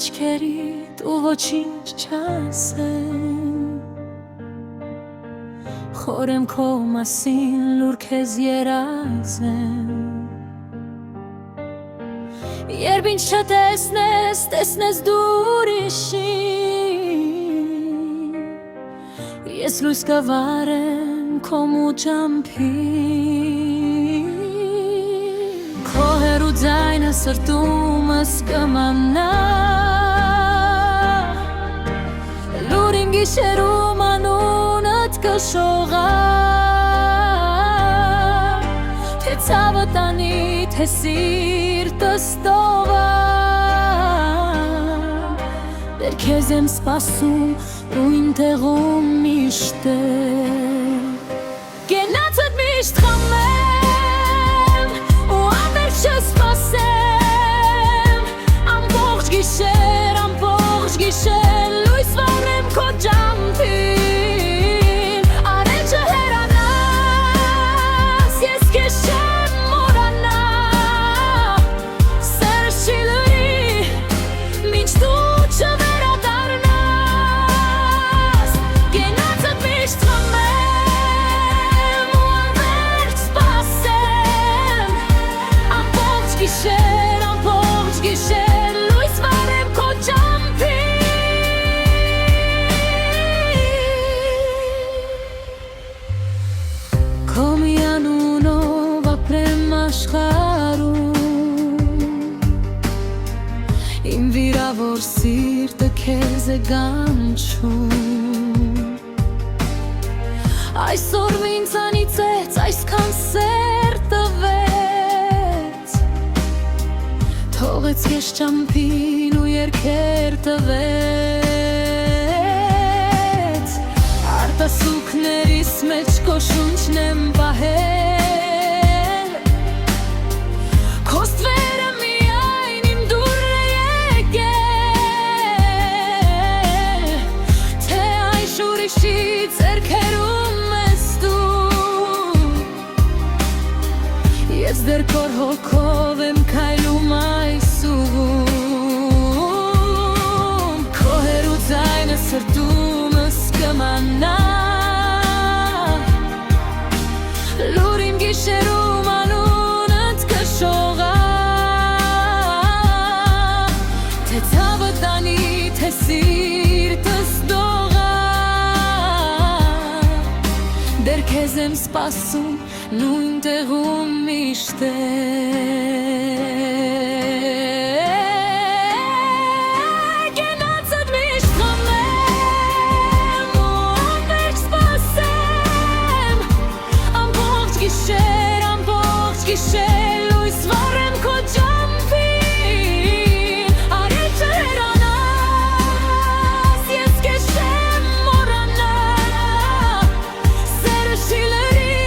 աչքերիդ ու ոչինչ չասեմ Խորեմ քո մասին լուր քեզ երազեմ Երբ ինձ չտեսնես, տեսնես դու ուրիշին Ես լույս կվարեմ քո մուճամփին Քո հեռու ձայնը սրտումս կմանա Լուր իմ գիշերում անունդ կշողա Թե ցավը տանի, թե սիրտս տողա Դեռ քեզ եմ սպասում նույն տեղում միշտ Գնացդ միշտ խմեմ ու անվերջ չսպասեմ Ամբողջ գիշեր լույս վառեմ քո ջամփին Արեջը հեռանաս, ես քեզ չեմ մոռանա Սերս չի լրի, մինչ դու չվերադառնաս Գնացդ միշտ խմեմ ու անվերջ սպասեմ Ամբողջ գիշեր լույս վառեմ քո ջամփին Քո մի անունով ապրեմ աշխարհում Իմ վիրավոր սիրտը քեզ է գանչում Այսօր ինձանից այսքան սեր տվեց Թողեց քեզ ճամփին ու երգեր տվեց Արտասուքներիս մեջ քո շունչն եմ պահել Քո ստվերը միայն իմ դուռն է եկել Թե այս ուրիշի ձեռքերում ես դու Ես դեռ քո հոգով եմ քայլում այսուհում Քո հեռու ձայնը սրտումս կմանա Լուր իմ գիշերում անունդ կշողա Թե ցավը տանի, թե սիրտս դողա Դեռ քեզ եմ սպասում նույն տեղում միշտ Գնացդ միշտ խմեմ ու անվերջ սպասեմ Ամբողջ գիշեր լույս վառեմ քո ջամփին Արեջը հեռանաս, ես քեզ չեմ մոռանա Սերս չի լրի,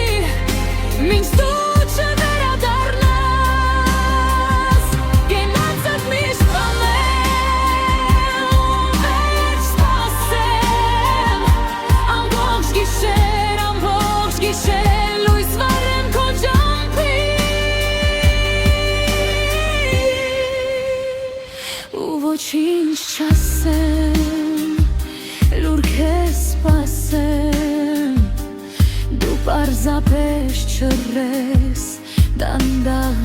մինչ դու չվերադառնաս Գնացդ միշտ խմեմ ու անվերջ սպասեմ Ամբողջ գիշեր լույս վառեմ քո ջամփին Ու ոչինչ չասեմ, լուր քեզ սպասեմ Դու պարզապես չռես, դանդաղ